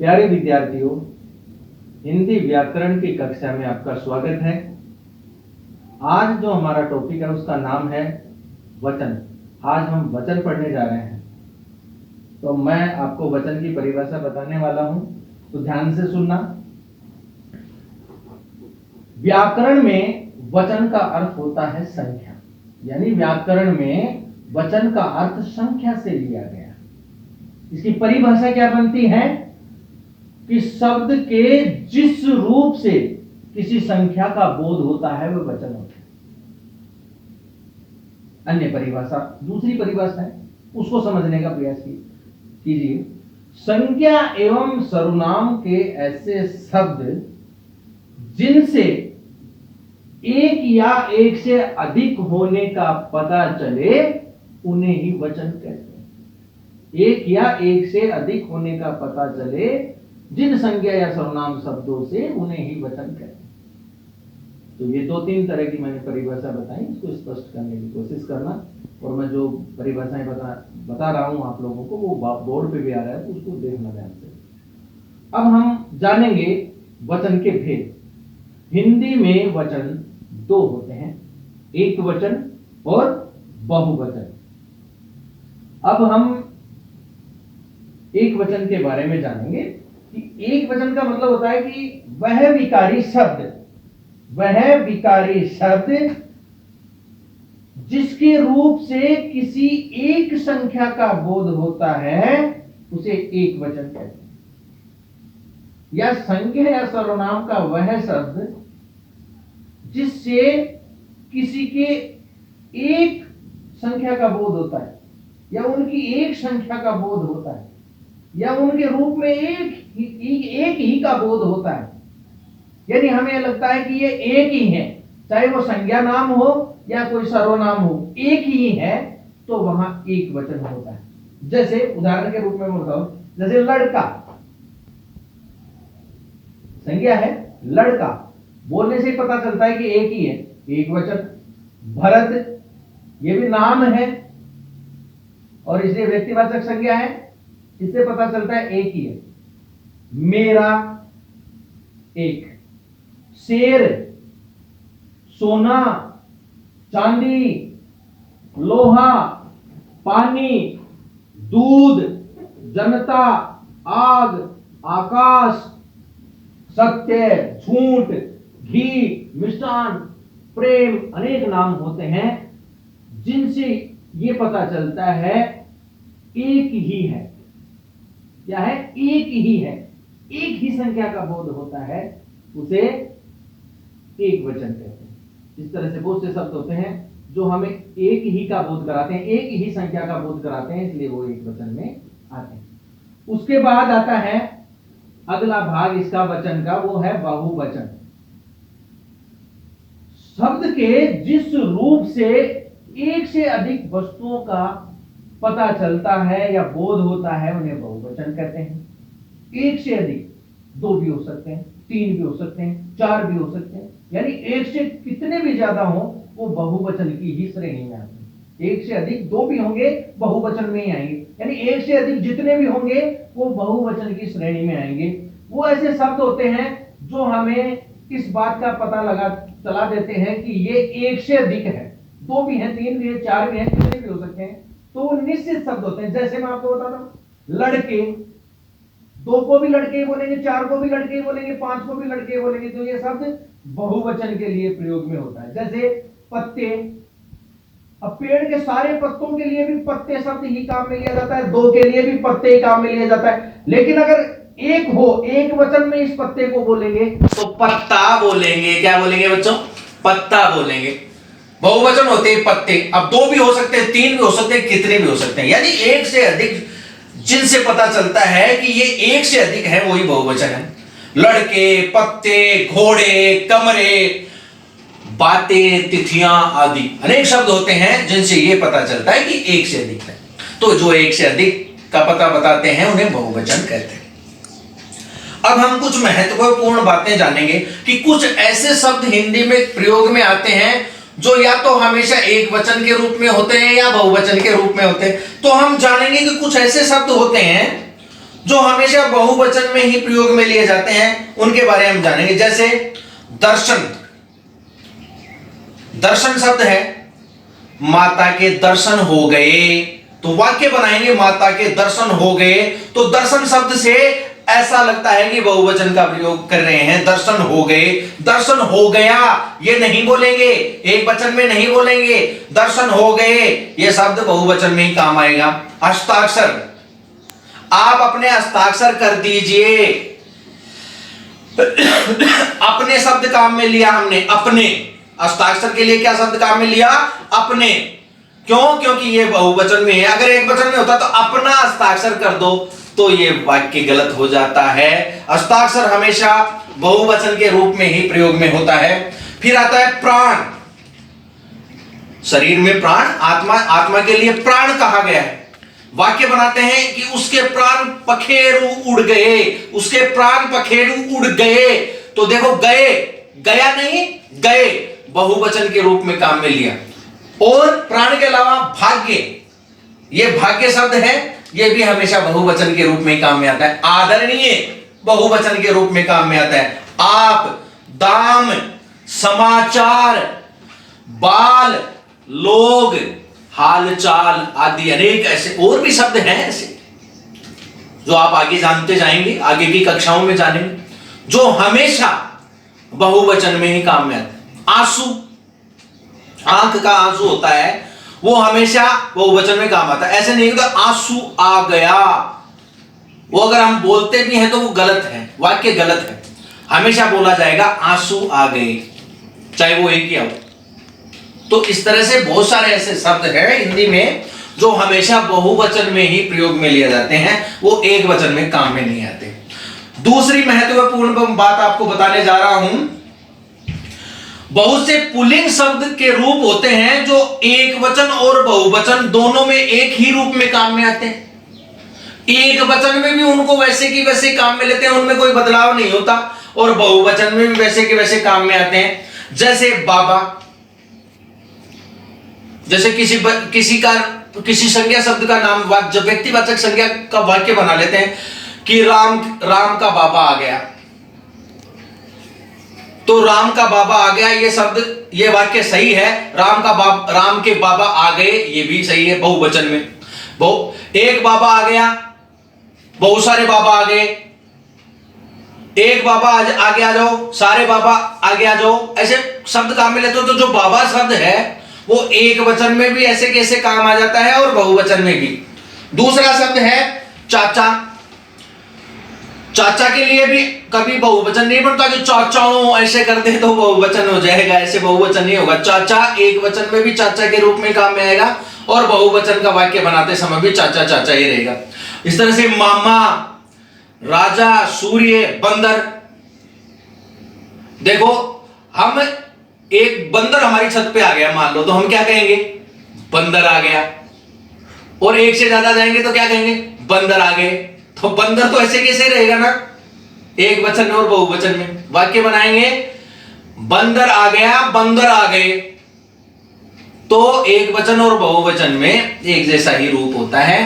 प्यारे विद्यार्थियों, हिंदी व्याकरण की कक्षा में आपका स्वागत है। आज जो हमारा टॉपिक है उसका नाम है वचन। आज हम वचन पढ़ने जा रहे हैं। तो मैं आपको वचन की परिभाषा बताने वाला हूं, तो ध्यान से सुनना। व्याकरण में वचन का अर्थ होता है संख्या, यानी व्याकरण में वचन का अर्थ संख्या से लिया गया। इसकी परिभाषा क्या बनती है कि शब्द के जिस रूप से किसी संख्या का बोध होता है वह वचन होता है। अन्य परिभाषा, दूसरी परिभाषा है, उसको समझने का प्रयास कीजिए। संज्ञा एवं सर्वनाम के ऐसे शब्द जिनसे एक या एक से अधिक होने का पता चले उन्हें ही वचन कहते हैं। एक या एक से अधिक होने का पता चले जिन संज्ञा या सर्वनाम शब्दों से उन्हें ही वचन कहते हैं। तो ये दो तीन तरह की मैंने परिभाषा बताई, इसको स्पष्ट करने की कोशिश करना। और मैं जो परिभाषाएं बता रहा हूं आप लोगों को, वो बोर्ड पे भी आ रहा है, तो उसको देखना ध्यान से। अब हम जानेंगे वचन के भेद। हिंदी में वचन दो होते हैं, एक वचन और बहुवचन। अब हम एक वचन के बारे में जानेंगे कि एक वचन का मतलब होता है कि वह विकारी शब्द जिसके रूप से किसी एक संख्या का बोध होता है उसे एक वचन कहते हैं। या संज्ञा या सर्वनाम का वह शब्द जिससे किसी के एक संख्या का बोध होता है, या उनकी एक संख्या का बोध होता है, या उनके रूप में एक ही का बोध होता है। यानी हमें लगता है कि ये एक ही है, चाहे वो संज्ञा नाम हो या कोई सर्वनाम हो, एक ही है, तो वहां एक वचन होता है। जैसे उदाहरण के रूप में बताओ, जैसे लड़का संज्ञा है, लड़का बोलने से पता चलता है कि एक ही है, एक वचन। भरत ये भी नाम है और इसलिए व्यक्तिवाचक संज्ञा है, इससे पता चलता है एक ही है। मेरा एक। शेर, सोना, चांदी, लोहा, पानी, दूध, जनता, आग, आकाश, सत्य, झूठ, घी, मिष्टान, प्रेम, अनेक नाम होते हैं जिनसे ये पता चलता है एक ही है। क्या है? एक ही है, एक ही संख्या का बोध होता है, उसे एक वचन कहते हैं। इस तरह से बहुत से शब्द होते हैं जो हमें एक ही का बोध कराते हैं, एक ही संख्या का बोध कराते हैं, इसलिए वो एक वचन में आते हैं। उसके बाद आता है अगला भाग इसका वचन का, वो है बहुवचन। शब्द के जिस रूप से एक से अधिक वस्तुओं का पता चलता है या बोध होता है उन्हें बहुवचन कहते हैं। एक से अधिक, दो भी हो सकते हैं, तीन भी हो सकते हैं, चार भी हो सकते हैं, यानी एक से कितने भी ज्यादा हो वो बहुवचन की ही श्रेणी में आते हैं। एक से अधिक दो भी होंगे बहुवचन में ही आएंगे, यानी एक से अधिक जितने भी होंगे वो बहुवचन की श्रेणी में आएंगे। वो ऐसे शब्द होते हैं जो हमें इस बात का पता चला देते हैं कि ये एक से अधिक है, दो भी हैं, तीन भी हैं, चार भी हैं, कितने भी हो सकते हैं। तो वो निश्चित शब्द होते हैं। जैसे मैं आपको बताता हूं, लड़के, दो को भी लड़के बोलेंगे, चार को भी लड़के बोलेंगे, पांच को भी लड़के बोलेंगे, तो ये शब्द बहुवचन के लिए प्रयोग में होता है। जैसे पत्ते, अब पेड़ के सारे पत्तों के लिए भी पत्ते शब्द ही काम में लिया जाता है, दो के लिए भी पत्ते ही काम में लिया जाता है। लेकिन अगर एक हो, एक वचन में इस पत्ते को बोलेंगे तो पत्ता बोलेंगे। क्या बोलेंगे बच्चों? पत्ता बोलेंगे। बहुवचन होते हैं पत्ते। अब दो भी हो सकते हैं, तीन भी हो सकते हैं, कितने भी हो सकते हैं, यानी एक से अधिक जिनसे पता चलता है कि ये एक से अधिक है वही बहुवचन है। लड़के, पत्ते, घोड़े, कमरे, बातें, तिथियां आदि अनेक शब्द होते हैं जिनसे ये पता चलता है कि एक से अधिक है। तो जो एक से अधिक का पता बताते हैं उन्हें बहुवचन कहते हैं। अब हम कुछ महत्वपूर्ण बातें जानेंगे कि कुछ ऐसे शब्द हिंदी में प्रयोग में आते हैं जो या तो हमेशा एक वचन के रूप में होते हैं या बहुवचन के रूप में होते हैं। तो हम जानेंगे कि कुछ ऐसे शब्द होते हैं जो हमेशा बहुवचन में ही प्रयोग में लिए जाते हैं उनके बारे में हम जानेंगे। जैसे दर्शन, दर्शन शब्द है, माता के दर्शन हो गए, तो वाक्य बनाएंगे माता के दर्शन हो गए। तो दर्शन शब्द से ऐसा लगता है कि बहुवचन का प्रयोग कर रहे हैं, दर्शन हो गए, दर्शन हो गया ये नहीं बोलेंगे, एक वचन में नहीं बोलेंगे, दर्शन हो गए ये शब्द बहुवचन में ही काम आएगा। हस्ताक्षर, आप अपने हस्ताक्षर कर दीजिए, अपने शब्द काम में लिया हमने, अपने। हस्ताक्षर के लिए क्या शब्द काम में लिया? अपने। क्यों? क्योंकि ये बहुवचन में है। अगर एक वचन में होता तो अपना हस्ताक्षर कर दो, तो ये वाक्य गलत हो जाता है। हस्ताक्षर हमेशा बहुवचन के रूप में ही प्रयोग में होता है। फिर आता है प्राण, शरीर में प्राण, आत्मा, आत्मा के लिए प्राण कहा गया है। वाक्य बनाते हैं कि उसके प्राण पखेरु उड़ गए, उसके प्राण पखेरु उड़ गए। तो देखो गए, गया नहीं, गए, बहुवचन के रूप में काम में लिया। और प्राण के अलावा भाग्य, ये भाग्य शब्द है, ये भी हमेशा बहुवचन के रूप में काम में आता है। आदरणीय बहुवचन के रूप में काम में आता है। आप, दाम, समाचार, बाल, लोग, हालचाल आदि अनेक ऐसे और भी शब्द हैं ऐसे जो आप आगे जानते जाएंगे, आगे की कक्षाओं में जानेंगे, जो हमेशा बहुवचन में ही काम में आते हैं। आंसू, आंख का आंसू होता है, वो हमेशा बहुवचन में काम आता है। ऐसे नहीं होता आंसू आ गया, वो अगर हम बोलते भी हैं तो वो गलत है, वाक्य गलत है। हमेशा बोला जाएगा आंसू आ गए, चाहे वो एक ही हो। तो इस तरह से बहुत सारे ऐसे शब्द हैं हिंदी में जो हमेशा बहुवचन में ही प्रयोग में लिए जाते हैं, वो एक वचन में काम में नहीं आते। दूसरी महत्वपूर्ण बात आपको बताने जा रहा हूं, बहुत से पुल्लिंग शब्द के रूप होते हैं जो एक वचन और बहुवचन दोनों में एक ही रूप में काम में आते हैं। एक वचन में भी उनको वैसे की वैसे काम में लेते हैं, उनमें कोई बदलाव नहीं होता, और बहुवचन में भी वैसे के वैसे काम में आते हैं। जैसे बाबा, जैसे किसी संज्ञा शब्द का नाम, जब व्यक्तिवाचक संज्ञा का वाक्य बना लेते हैं कि राम का बाबा आ गया, तो राम का बाबा आ गया, ये शब्द, ये वाक्य सही है। राम के बाबा आ गए, ये भी सही है बहुवचन में। एक बाबा आ गया, बहुत सारे बाबा आ गए, एक बाबा आगे आ जाओ, सारे बाबा आगे आ जाओ, ऐसे शब्द काम में लेते हो। तो जो बाबा शब्द है वो एक वचन में भी ऐसे कैसे काम आ जाता है और बहुवचन में भी। दूसरा शब्द है चाचा, चाचा के लिए भी कभी बहुवचन नहीं बनता कि चाचाओं ऐसे कर दे तो बहुवचन हो जाएगा, ऐसे बहुवचन नहीं होगा। चाचा एक वचन में भी चाचा के रूप में काम में आएगा, और बहुवचन का वाक्य बनाते समय भी चाचा चाचा ही रहेगा। इस तरह से मामा, राजा, सूर्य, बंदर। देखो, हम एक बंदर हमारी छत पे आ गया मान लो, तो हम क्या कहेंगे? बंदर आ गया। और एक से ज्यादा जाएंगे तो क्या कहेंगे? बंदर आ गए। तो बंदर तो ऐसे कैसे रहेगा ना, एक वचन में और बहुवचन में। वाक्य बनाएंगे बंदर आ गया, बंदर आ गए, तो एक वचन और बहुवचन में एक जैसा ही रूप होता है।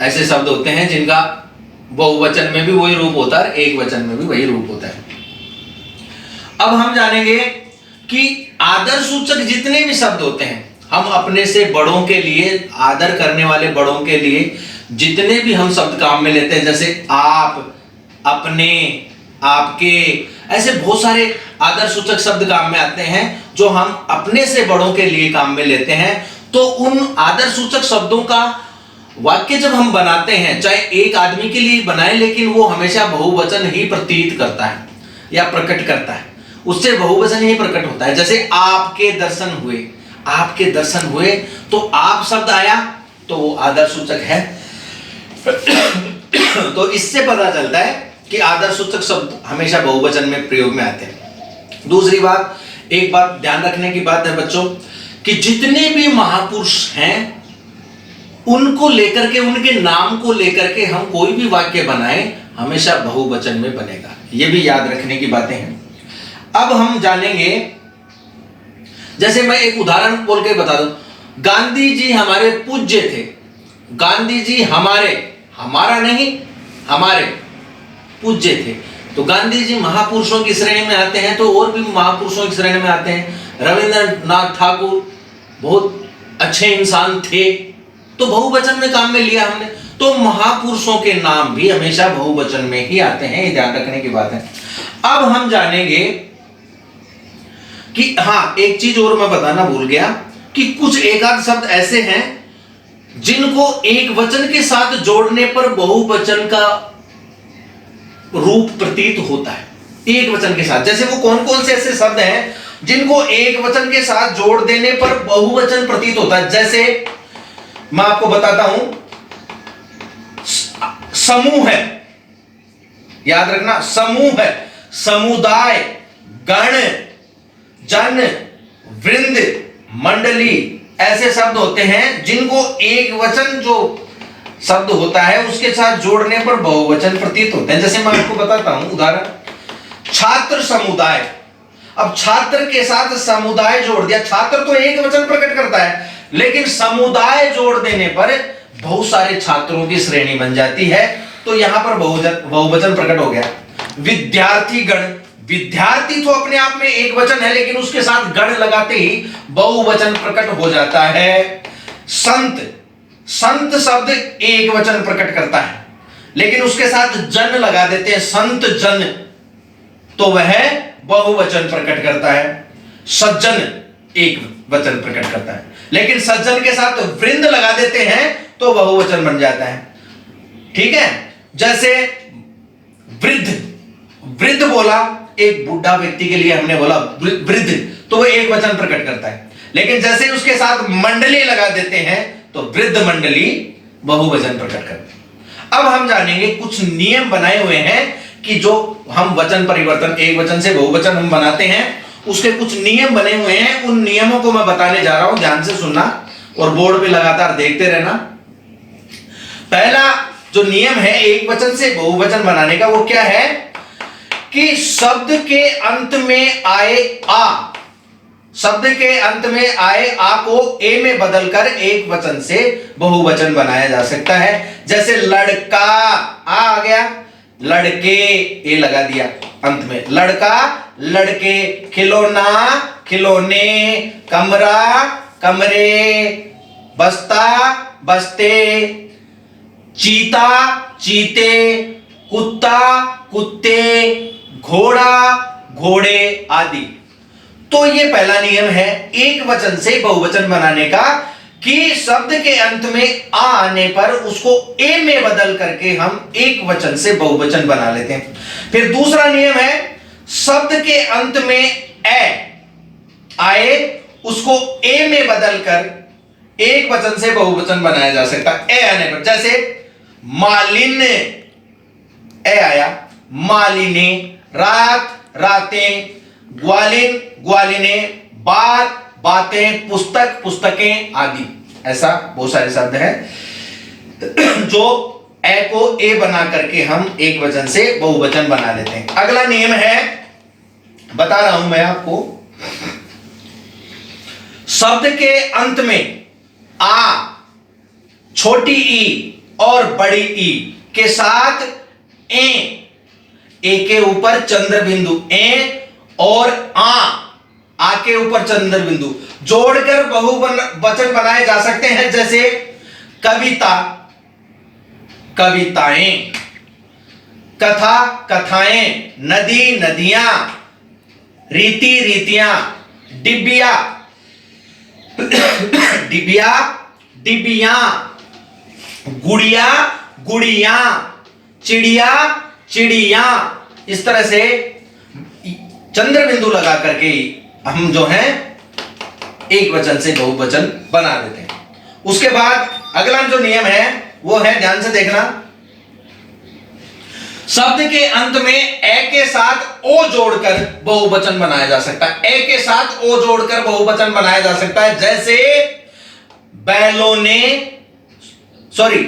ऐसे शब्द होते हैं जिनका बहुवचन में भी वही रूप होता है, एक वचन में भी वही रूप होता है। अब हम जानेंगे कि आदर सूचक जितने भी शब्द होते हैं, हम अपने से बड़ों के लिए, आदर करने वाले बड़ों के लिए जितने भी हम शब्द काम में लेते हैं, जैसे आप, अपने, आपके, ऐसे बहुत सारे आदर सूचक शब्द काम में आते हैं जो हम अपने से बड़ों के लिए काम में लेते हैं। तो उन आदर सूचक शब्दों का वाक्य जब हम बनाते हैं, चाहे एक आदमी के लिए बनाए, लेकिन वो हमेशा बहुवचन ही प्रतीत करता है या प्रकट करता है, उससे बहुवचन ही प्रकट होता है। जैसे आपके दर्शन हुए, आपके दर्शन हुए, तो आप शब्द आया तो वो आदर सूचक है। तो इससे पता चलता है कि आदर सूचक शब्द हमेशा बहुवचन में प्रयोग में आते हैं। दूसरी बात, एक बात ध्यान रखने की बात है बच्चों, कि जितने भी महापुरुष हैं उनको लेकर के, उनके नाम को लेकर के हम कोई भी वाक्य बनाएं, हमेशा बहुवचन में बनेगा। ये भी याद रखने की बातें हैं। अब हम जानेंगे, जैसे मैं एक उदाहरण बोल के बता दूं, गांधी जी हमारे पूज्य थे। गांधी जी हमारे, हमारा नहीं, हमारे पूज्य थे। तो गांधी जी महापुरुषों की श्रेणी में आते हैं, तो और भी महापुरुषों की श्रेणी में आते हैं। रविंद्रनाथ ठाकुर बहुत अच्छे इंसान थे, तो बहुवचन में काम में लिया हमने। तो महापुरुषों के नाम भी हमेशा बहुवचन में ही आते हैं, ये ध्यान रखने की बात है। अब हम जानेंगे कि हाँ, एक चीज और मैं बताना भूल गया कि कुछ एकाध शब्द ऐसे हैं जिनको एक वचन के साथ जोड़ने पर बहुवचन का रूप प्रतीत होता है। एक वचन के साथ, जैसे वो कौन कौन से ऐसे शब्द हैं जिनको एक वचन के साथ जोड़ देने पर बहुवचन प्रतीत होता है। जैसे मैं आपको बताता हूं, समूह है, याद रखना, समूह है, समुदाय, गण, जन, वृंद, मंडली, ऐसे शब्द होते हैं जिनको एक वचन जो शब्द होता है उसके साथ जोड़ने पर बहुवचन प्रतीत होते हैं। जैसे मैं आपको बताता हूं उदाहरण, छात्र समुदाय। अब छात्र के साथ समुदाय जोड़ दिया, छात्र तो एक वचन प्रकट करता है, लेकिन समुदाय जोड़ देने पर बहुत सारे छात्रों की श्रेणी बन जाती है, तो यहां पर बहुवचन प्रकट हो गया। विद्यार्थी गण, विद्यार्थी तो अपने आप में एक वचन है, लेकिन उसके साथ गण लगाते ही बहुवचन प्रकट हो जाता है। संत, संत शब्द एक वचन प्रकट करता है, लेकिन उसके साथ जन लगा देते हैं, संत जन, तो वह बहुवचन प्रकट करता है। सज्जन एक वचन प्रकट करता है, लेकिन सज्जन के साथ वृंद लगा देते हैं तो बहुवचन बन जाता है। ठीक है, जैसे वृद्ध, वृद्ध बोला, एक बुढ़ा व्यक्ति के लिए हमने बोला वृद्ध, तो वह एक वचन प्रकट करता है, लेकिन जैसे उसके साथ मंडली लगा देते हैं तो वृद्ध मंडली बहुवचन प्रकट करते हैं। अब हम जानेंगे कुछ नियम बनाए हुए हैं कि जो हम वचन परिवर्तन, एक वचन से बहुवचन हम बनाते हैं, उसके कुछ नियम बने हुए हैं। उन नियमों को मैं बताने जा रहा हूं, ध्यान से सुनना और बोर्ड पे लगातार देखते रहना। पहला जो नियम है एक वचन से बहुवचन बनाने का, वो क्या है कि शब्द के अंत में आए आ, शब्द के अंत में आए आ को ए में बदलकर एक वचन से बहुवचन बनाया जा सकता है। जैसे लड़का, आ गया, लड़के, ए लगा दिया अंत में, लड़का, लड़के, खिलौना, खिलौने, कमरा, कमरे, बस्ता, बस्ते, चीता, चीते, कुत्ता, कुत्ते, घोड़ा, घोड़े आदि। तो ये पहला नियम है एक वचन से बहुवचन बनाने का, कि शब्द के अंत में आ आने पर उसको ए में बदल करके हम एक वचन से बहुवचन बना लेते हैं। फिर दूसरा नियम है शब्द के अंत में ए आए, उसको ए में बदलकर एक वचन से बहुवचन बनाया जा सकता है ए आने पर। जैसे मालिन, ए आया, मालिने, रात, रातें, ग्वालिन, ग्वालिने, बात, बातें, पुस्तक, पुस्तकें आदि। ऐसा बहुत सारे शब्द हैं जो ए को ए बना करके हम एक वचन से बहुवचन बना लेते हैं। अगला नियम है, बता रहा हूं मैं आपको, शब्द के अंत में आ, छोटी ई और बड़ी ई के साथ ए के ऊपर चंद्र बिंदु, ए और आ के ऊपर चंद्र बिंदु जोड़कर बहुवचन बनाए जा सकते हैं। जैसे कविता, कविताएं, कथा, कथाएं, नदी, नदियां, रीति, रीतियां, डिबिया, डिबिया, डिबियां, गुड़िया, गुड़ियां, चिड़िया, चिड़िया। इस तरह से चंद्र बिंदु लगा करके हम जो है एक वचन से बहुवचन बना देते हैं। उसके बाद अगला जो नियम है वो है, ध्यान से देखना, शब्द के अंत में ए के साथ ओ जोड़कर बहुवचन बनाया जा सकता है। ए के साथ ओ जोड़कर बहुवचन बनाया जा सकता है। जैसे बैलों ने, सॉरी,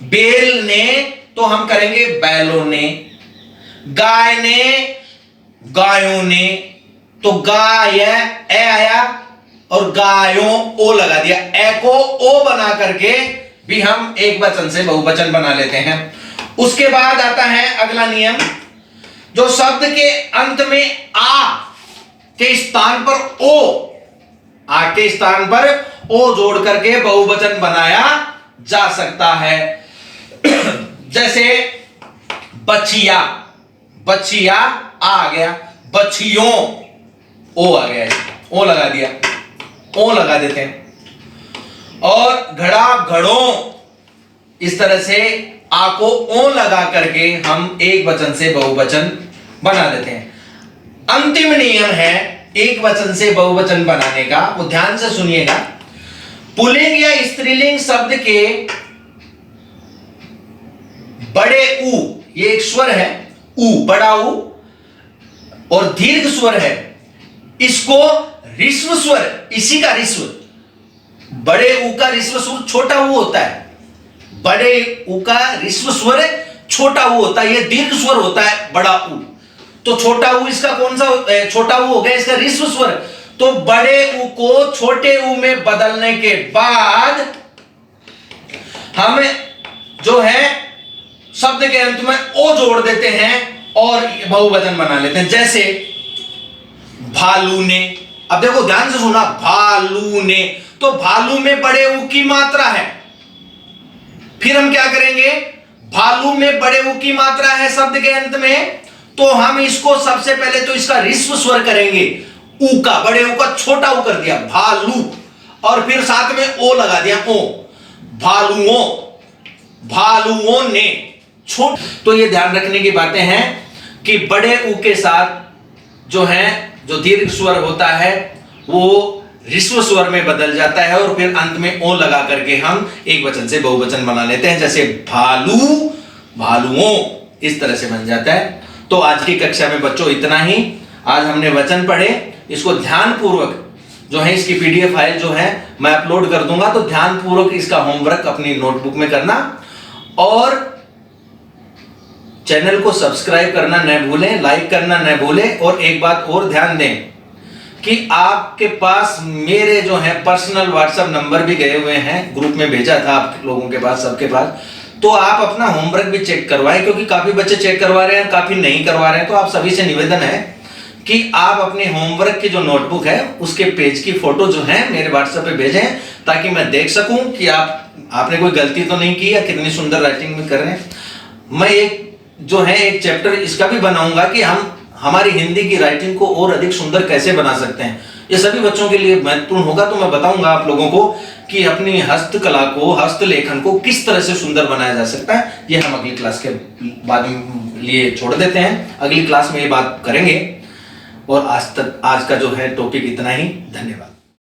बेल ने, तो हम करेंगे बैलों ने, गाय ने, गायों ने, तो गाय ए आया और गायों ओ लगा दिया, ए को ओ बना करके भी हम एक वचन से बहुवचन बना लेते हैं। उसके बाद आता है अगला नियम, जो शब्द के अंत में आ के स्थान पर ओ, आ के स्थान पर ओ जोड़ करके बहुवचन बनाया जा सकता है। जैसे बछिया, बछिया आ गया, बछियों ओ आ गया, ओ लगा दिया, ओ लगा देते हैं। और घड़ा घड़ों, इस तरह से आ को ओ लगा करके हम एक वचन से बहुवचन बना देते हैं। अंतिम नियम है एक वचन से बहुवचन बनाने का, वो ध्यान से सुनिएगा। पुल्लिंग या स्त्रीलिंग शब्द के बड़े ऊ, ये एक स्वर है ऊ, बड़ा ऊ, और दीर्घ स्वर है, इसको ऋस्व स्वर, इसी का ऋस्व, बड़े ऊ का ऋस्व स्वर छोटा ऊ होता है, बड़े ऊ का ऋस्व स्वर छोटा ऊ होता है, ये दीर्घ स्वर होता है बड़ा ऊ। तो छोटा ऊ इसका कौन सा, छोटा ऊ हो गया इसका ऋस्व स्वर। तो बड़े ऊ को छोटे ऊ में बदलने के बाद हम जो है शब्द के अंत में ओ जोड़ देते हैं और बहुवचन बना लेते हैं। जैसे भालू ने, अब देखो ध्यान से सुना, भालू ने, तो भालू में बड़े ऊ की मात्रा है। फिर हम क्या करेंगे, भालू में बड़े ऊ की मात्रा है शब्द के अंत में, तो हम इसको सबसे पहले तो इसका ऋस्व स्वर करेंगे, ऊ का, बड़े ऊ का छोटा ऊ कर दिया भालू, और फिर साथ में ओ लगा दिया ओ, भालुओं, भालुओं ने, छोट। तो ये ध्यान रखने की बातें हैं कि बड़े ऊ के साथ जो है, जो दीर्घ स्वर होता है वो ऋस्व स्वर में बदल जाता है, और फिर अंत में ओ लगा करके हम एक वचन से बहुवचन बना लेते हैं। जैसे भालू, भालुओं, इस तरह से बन जाता है। तो आज की कक्षा में बच्चों इतना ही। आज हमने वचन पढ़े, इसको ध्यान पूर्वक जो है, इसकी पीडीएफ फाइल जो है मैं अपलोड कर दूंगा, तो ध्यान पूर्वक इसका होमवर्क अपनी नोटबुक में करना, और चैनल को सब्सक्राइब करना न भूलें, लाइक करना न भूलें। और एक बात और ध्यान दें कि आपके पास मेरे जो है पर्सनल व्हाट्सएप नंबर भी गए हुए हैं, ग्रुप में भेजा था आप लोगों के पास, सबके पास, तो आप अपना होमवर्क भी चेक करवाएं, क्योंकि काफी बच्चे चेक करवा रहे हैं, काफी नहीं करवा रहे हैं। तो आप सभी से निवेदन है कि आप अपने होमवर्क की जो नोटबुक है उसके पेज की फोटो जो है मेरे व्हाट्सएप पे भेजें, ताकि मैं देख सकूं कि आपने कोई गलती तो नहीं की या कितनी सुंदर राइटिंग में कर रहे हैं। मैं एक जो है एक चैप्टर इसका भी बनाऊंगा कि हम हमारी हिंदी की राइटिंग को और अधिक सुंदर कैसे बना सकते हैं। ये सभी बच्चों के लिए महत्वपूर्ण होगा। तो मैं बताऊंगा आप लोगों को कि अपनी हस्तकला को, हस्तलेखन को किस तरह से सुंदर बनाया जा सकता है। ये हम अगली क्लास के बाद लिए छोड़ देते हैं, अगली क्लास में ये बात करेंगे। और आज का जो है टॉपिक इतना ही। धन्यवाद।